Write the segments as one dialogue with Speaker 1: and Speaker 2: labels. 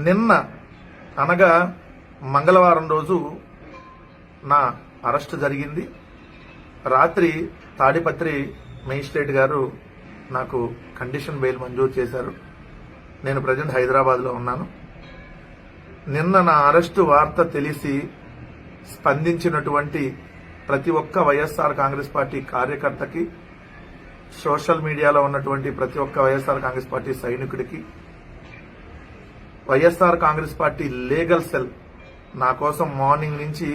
Speaker 1: నిన్న అనగా మంగళవారం రోజు నా అరెస్ట్ జరిగింది. రాత్రి తాడిపత్రి మేజిస్ట్రేట్ గారు నాకు కండిషన్ బెయిల్ మంజూరు చేశారు. నేను ప్రజెంట్ హైదరాబాద్లో ఉన్నాను. నిన్న నా అరెస్టు వార్త తెలిసి స్పందించినటువంటి ప్రతి ఒక్క వైఎస్ఆర్ కాంగ్రెస్ పార్టీ కార్యకర్తకి, సోషల్ మీడియాలో ఉన్నటువంటి ప్రతి ఒక్క వైఎస్ఆర్ కాంగ్రెస్ పార్టీ సైనికుడికి, వైఎస్ఆర్ కాంగ్రెస్ పార్టీ లీగల్ సెల్ నా కోసం మార్నింగ్ నుంచి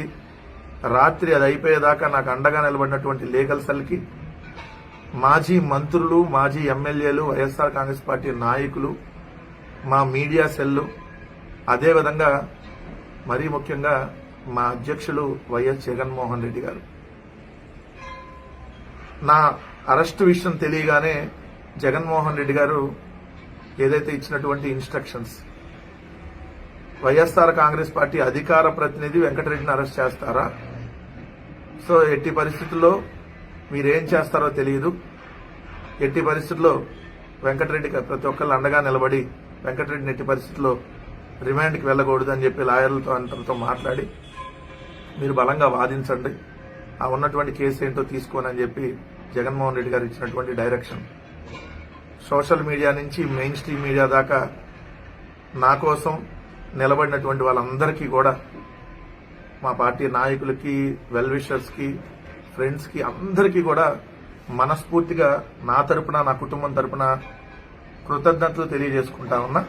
Speaker 1: రాత్రి అది అయిపోయేదాకా నాకు అండగా నిలబడినటువంటి లీగల్ సెల్కి, మాజీ మంత్రులు, మాజీ ఎమ్మెల్యేలు, వైఎస్ఆర్ కాంగ్రెస్ పార్టీ నాయకులు, మా మీడియా సెల్లు, అదేవిధంగా మరీ ముఖ్యంగా మా అధ్యక్షులు వైఎస్ జగన్మోహన్ రెడ్డి గారు. నా అరెస్టు విషయం తెలియగానే జగన్మోహన్ రెడ్డి గారు ఏదైతే ఇచ్చినటువంటి ఇన్స్ట్రక్షన్స్, వైఎస్ఆర్ కాంగ్రెస్ పార్టీ అధికార ప్రతినిధి వెంకటరెడ్డిని అరెస్ట్ చేస్తారా, సో ఎట్టి పరిస్థితుల్లో మీరేం చేస్తారో తెలియదు, ఎట్టి పరిస్థితుల్లో వెంకటరెడ్డికి ప్రతి ఒక్కళ్ళు అండగా నిలబడి వెంకటరెడ్డిని ఎట్టి పరిస్థితుల్లో రిమాండ్కి వెళ్ళకూడదు అని చెప్పి లాయర్లతో అందరితో మాట్లాడి మీరు బలంగా వాదించండి, ఆ ఉన్నటువంటి కేసు ఏంటో తీసుకోనని చెప్పి జగన్మోహన్ రెడ్డి గారు ఇచ్చినటువంటి డైరెక్షన్. సోషల్ మీడియా నుంచి మెయిన్ స్ట్రీమ్ మీడియా దాకా నా కోసం నిలబడినటువంటి వాళ్ళందరికీ కూడా, మా పార్టీ నాయకులకి, వెల్ విషర్స్కి, ఫ్రెండ్స్కి అందరికీ కూడా మనస్ఫూర్తిగా నా తరపున, నా కుటుంబం తరపున కృతజ్ఞతలు తెలియజేసుకుంటా ఉన్నా.